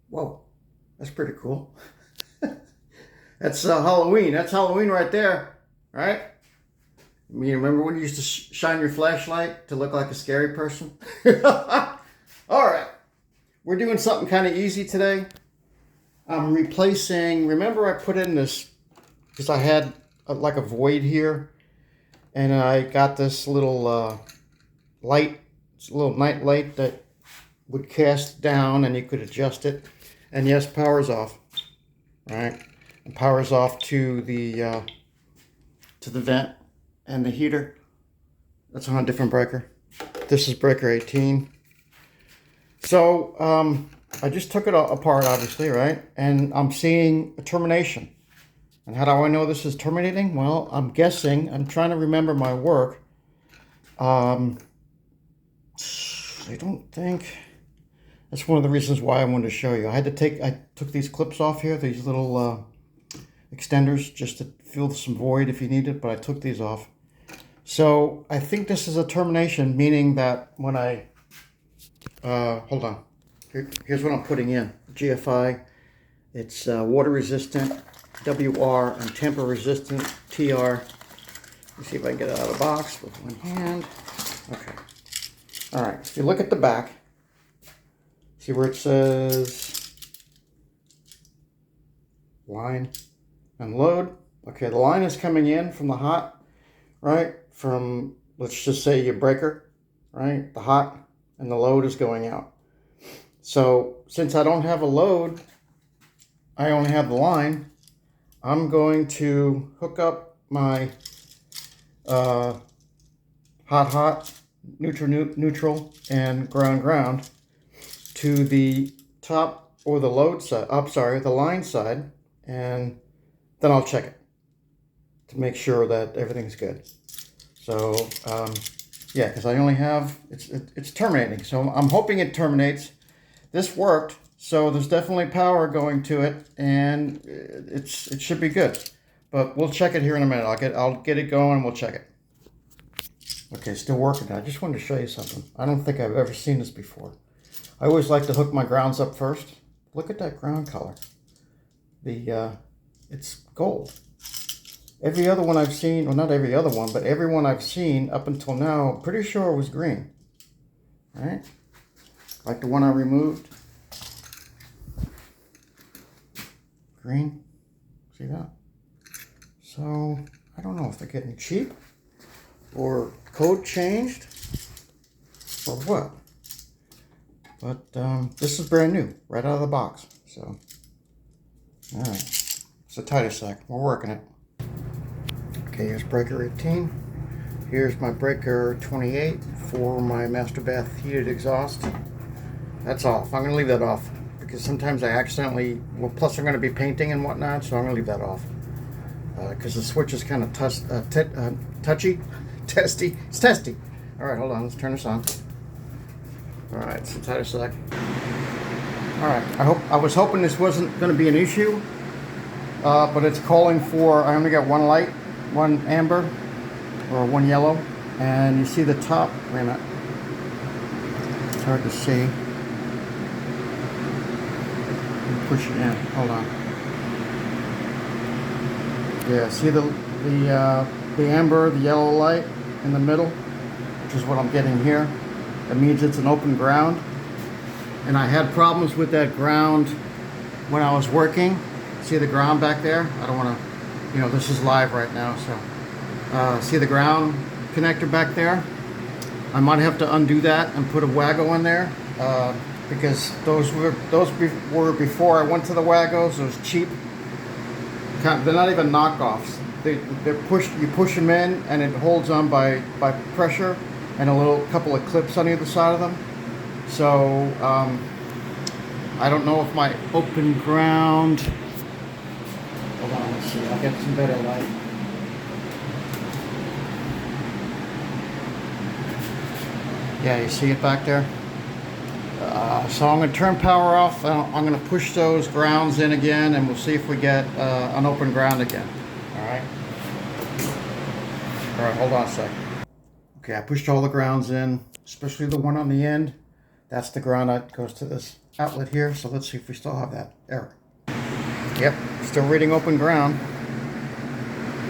Whoa, that's pretty cool. That's Halloween. That's Halloween right there, right? I mean, remember when you used to shine your flashlight to look like a scary person? All right, we're doing something kind of easy today. I'm replacing, remember I put in this, because I had like a void here, and I got this little light, it's a little night light that would cast down and you could adjust it. And yes, power's off, right? And power's off to the vent and the heater. That's on a different breaker. This is breaker 18. So I just took it apart, obviously, right? And I'm seeing a termination. And how do I know this is terminating? Well, I'm guessing. I'm trying to remember my work. I don't think. That's one of the reasons why I wanted to show you. I took these clips off here, these little extenders, just to fill some void if you need it, but I took these off. So I think this is a termination, meaning that when I, hold on, here's what I'm putting in. GFI, it's water resistant, WR, and tamper resistant, TR. Let me see if I can get it out of the box with one hand. Okay. All right, if you look at the back, see where it says line and load? Okay, the line is coming in from the hot, right? From, let's just say your breaker, right? The hot, and the load is going out. So since I don't have a load, I only have the line, I'm going to hook up my hot, neutral, and ground to the top or the load side, the line side, and then I'll check it to make sure that everything's good. So yeah, because I only have, it's terminating, so I'm hoping it terminates. This worked, so there's definitely power going to it, and it should be good. But we'll check it here in a minute. I'll get it going and we'll check it. Okay, still working. I just wanted to show you something. I don't think I've ever seen this before. I always like to hook my grounds up first. Look at that ground color. It's gold. Every other one I've seen, well, not every other one, but every one I've seen up until now, I'm pretty sure it was green. Right? Like the one I removed. Green. See that? So, I don't know if they're getting cheap or code changed or what. But this is brand new, right out of the box. So, all right. It's a tighter sack. We're working it. Okay, here's breaker 18. Here's my breaker 28 for my master bath heated exhaust. That's off. I'm going to leave that off because sometimes I accidentally, well, plus I'm going to be painting and whatnot, so I'm going to leave that off. Because the switch is kind of touchy, testy. It's testy. All right, hold on. Let's turn this on. All right, it's a tighter sack. All right, I was hoping this wasn't going to be an issue, but it's calling for, I only got one light, one amber, or one yellow, and you see the top, wait a minute, it's hard to see. Push it in, hold on. Yeah, see the amber, the yellow light in the middle, which is what I'm getting here. That means it's an open ground. And I had problems with that ground when I was working. See the ground back there? I don't want to, this is live right now, so. See the ground connector back there? I might have to undo that and put a Wago in there, because those were before I went to the Wagos. Those cheap, they're not even knockoffs. You push them in and it holds on by pressure, and a couple of clips on either side of them. So I don't know if my open ground, hold on, let's see, I'll get some better light. Yeah, you see it back there? So I'm going to turn power off. I'm going to push those grounds in again, and we'll see if we get an open ground again. All right, hold on a sec. Okay, I pushed all the grounds in, especially the one on the end. That's the ground that goes to this outlet here. So let's see if we still have that error. Yep, still reading open ground.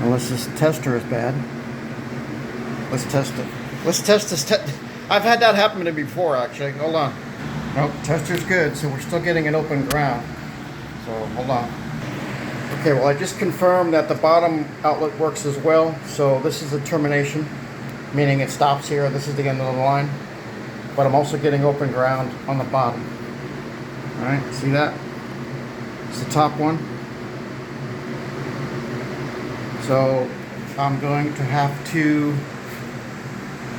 Unless this tester is bad. Let's test it. Let's test this. I've had that happen to me before, actually. Hold on. Nope, tester's good, so we're still getting an open ground. So hold on. Okay, well I just confirmed that the bottom outlet works as well. So this is a termination, meaning it stops here. This is the end of the line. But I'm also getting open ground on the bottom. Alright, see that? It's the top one. So I'm going to have to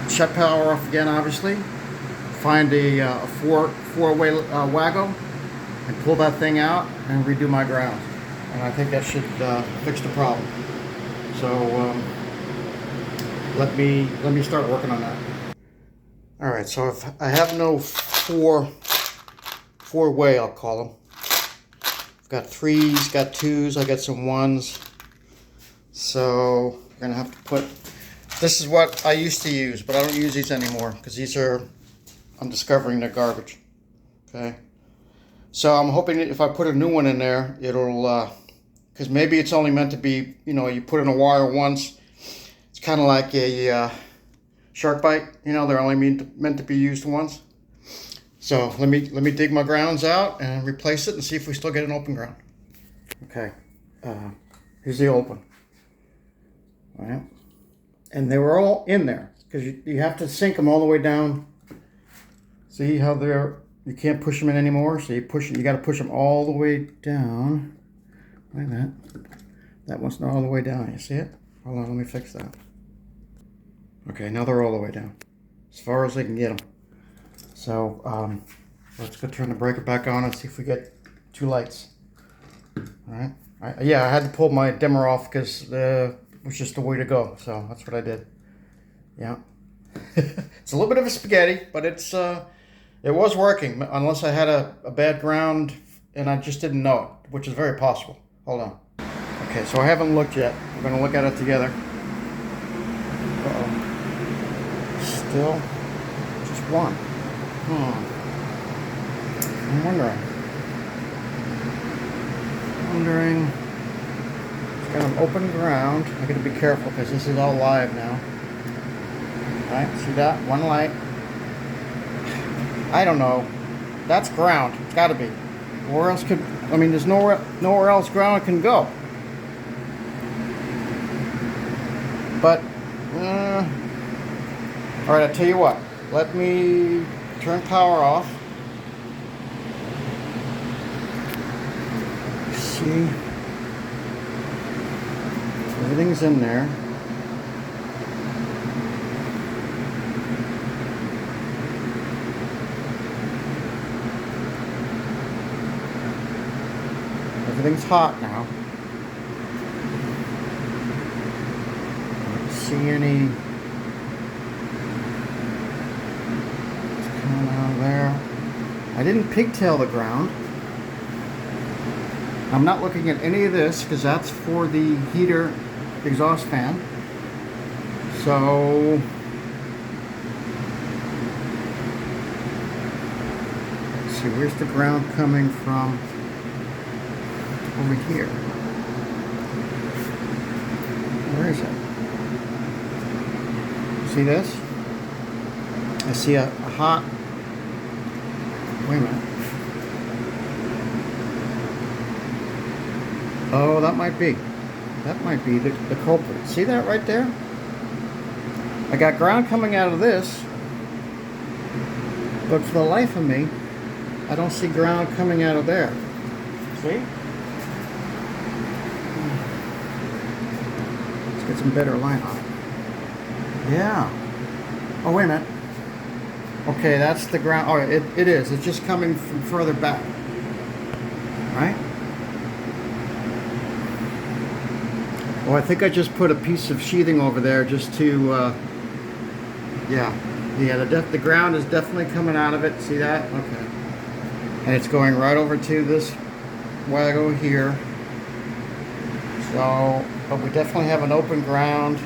shut power off again, obviously. Find a four-way waggle and pull that thing out and redo my ground. And I think that should fix the problem. So let me start working on that. All right, so if I have no four-way, I'll call them. I've got 3s, got 2s, I got some 1s. So we're gonna have to put. This is what I used to use, but I don't use these anymore because these are. I'm discovering they're garbage. Okay. So I'm hoping that if I put a new one in there, it'll. Because maybe it's only meant to be. You know, you put in a wire once. It's kind of like a shark bite. You know, they're only meant to be used once. So let me dig my grounds out and replace it and see if we still get an open ground. Okay. Here's the old one. All right. And they were all in there because you have to sink them all the way down. See how you can't push them in anymore. So you got to push them all the way down. Like that. That one's not all the way down. You see it? Hold on, let me fix that. Okay, now they're all the way down, as far as I can get them. So let's go turn the breaker back on and see if we get 2 lights. All right. Yeah, I had to pull my dimmer off because it was just the way to go. So that's what I did. Yeah. It's a little bit of a spaghetti, but it was working, unless I had a bad ground and I just didn't know it, which is very possible. Hold on. Okay, so I haven't looked yet. We're going to look at it together. Uh-oh. Still just 1. I'm wondering. It's got an open ground. I got to be careful because this is all live now. Right, see that? 1 light. I don't know. That's ground. It's got to be. Where else could? I mean, there's nowhere else ground can go. But all right. I tell you what. Let me turn power off. See, everything's in there. Everything's hot now. I don't see any. It's coming out of there. I didn't pigtail the ground. I'm not looking at any of this because that's for the heater exhaust fan. So let's see, where's the ground coming from? Over here. Where is it? See this? I see a hot. Wait a minute. Oh, that might be. That might be the culprit. See that right there? I got ground coming out of this, but for the life of me, I don't see ground coming out of there. See? Get some better line on it. Yeah. Oh, wait a minute. Okay, that's the ground. Oh, it is. It's just coming from further back. Right? Oh, I think I just put a piece of sheathing over there just to, yeah. The ground is definitely coming out of it. See that? Okay. And it's going right over to this waggle here. So, but we definitely have an open ground.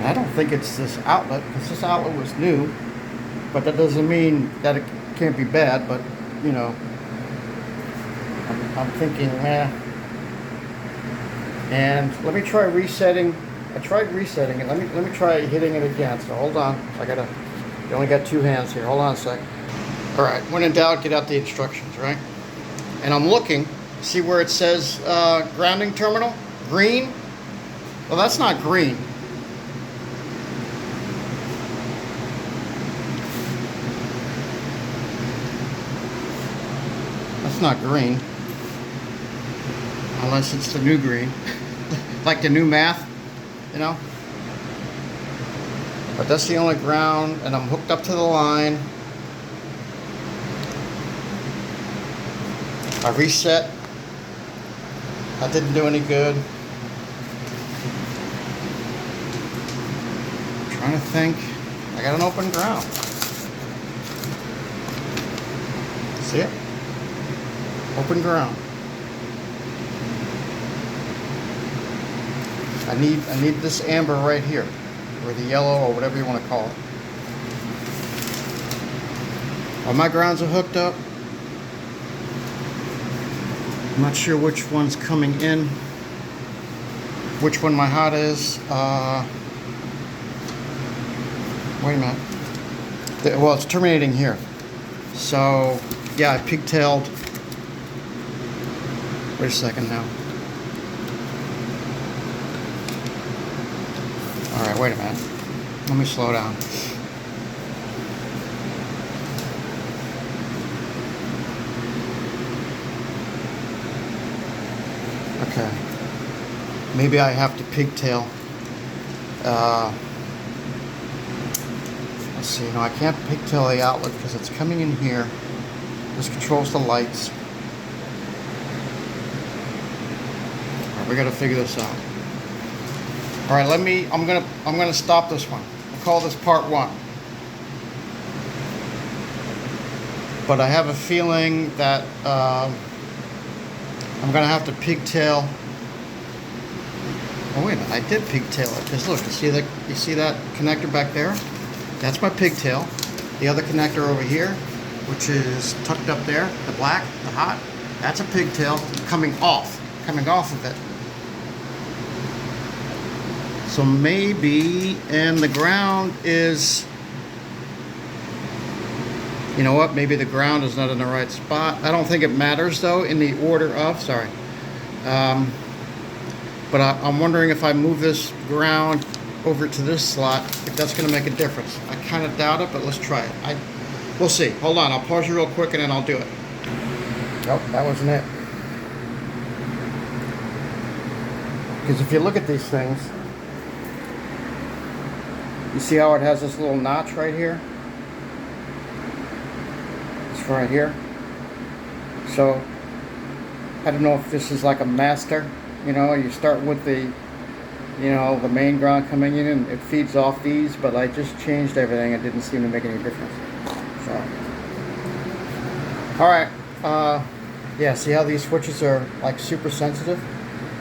And I don't think it's this outlet, because this outlet was new, but that doesn't mean that it can't be bad, but, you know, I'm thinking, And let me try resetting. I tried resetting it. Let me try hitting it again. So hold on. You only got 2 hands here. Hold on a sec. All right. When in doubt, get out the instructions, right? And I'm looking, see where it says grounding terminal, green. Well, that's not green. That's not green. Unless it's the new green. Like the new math, you know? But that's the only ground, and I'm hooked up to the line. I reset. That didn't do any good. I'm trying to think. I got an open ground. See it? Open ground. I need this amber right here, or the yellow, or whatever you want to call it. All my grounds are hooked up. I'm not sure which one's coming in, which one my hot is. Wait a minute. Well, it's terminating here. So, yeah, I pigtailed. Wait a second now. All right, wait a minute. Let me slow down. Okay. Maybe I have to pigtail. Let's see. No, I can't pigtail the outlet because it's coming in here. This controls the lights. All right, we got to figure this out. All right, I'm gonna stop this one. I'll call this part 1. But I have a feeling that I'm gonna have to pigtail. Oh wait a minute, I did pigtail it. Because look, you see that connector back there? That's my pigtail. The other connector over here, which is tucked up there, the black, the hot, that's a pigtail coming off of it. So maybe, and the ground is, you know what, maybe the ground is not in the right spot. I don't think it matters though in the order of, sorry. But I'm wondering if I move this ground over to this slot, if that's gonna make a difference. I kind of doubt it, but let's try it. We'll see. Hold on, I'll pause you real quick and then I'll do it. Nope, that wasn't it. Because if you look at these things, you see how it has this little notch right here? It's right here. So, I don't know if this is like a master. You know, you start with the, you know, the main ground coming in and it feeds off these, but I just changed everything. It didn't seem to make any difference. So, alright. Yeah, see how these switches are like super sensitive?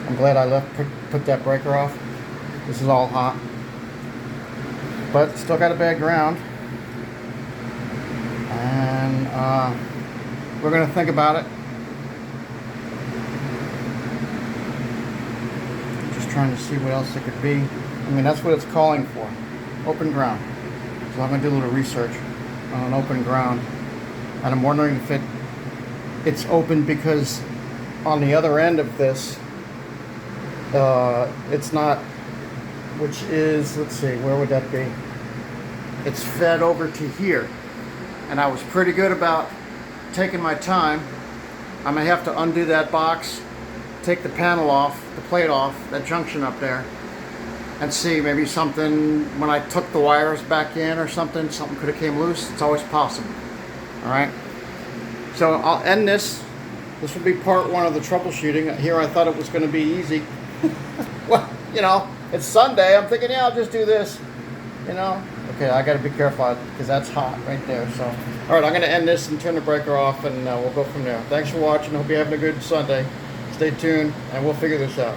I'm glad I put that breaker off. This is all hot. But still got a bad ground, and we're going to think about it. Just trying to see what else it could be. I mean, that's what it's calling for, open ground. So I'm going to do a little research on an open ground, and I'm wondering if it's open because on the other end of this, it's not. Which is, let's see, where would that be? It's fed over to here. And I was pretty good about taking my time. I'm gonna have to undo that box, take the panel off, the plate off, that junction up there, and see maybe something, when I took the wires back in or something could have came loose. It's always possible. All right. So I'll end this. This will be part 1 of the troubleshooting. Here I thought it was gonna be easy. Well, you know, it's Sunday. I'm thinking, yeah, I'll just do this, you know. Okay, I got to be careful because that's hot right there. So, all right, I'm going to end this and turn the breaker off, and we'll go from there. Thanks for watching. Hope you're having a good Sunday. Stay tuned, and we'll figure this out.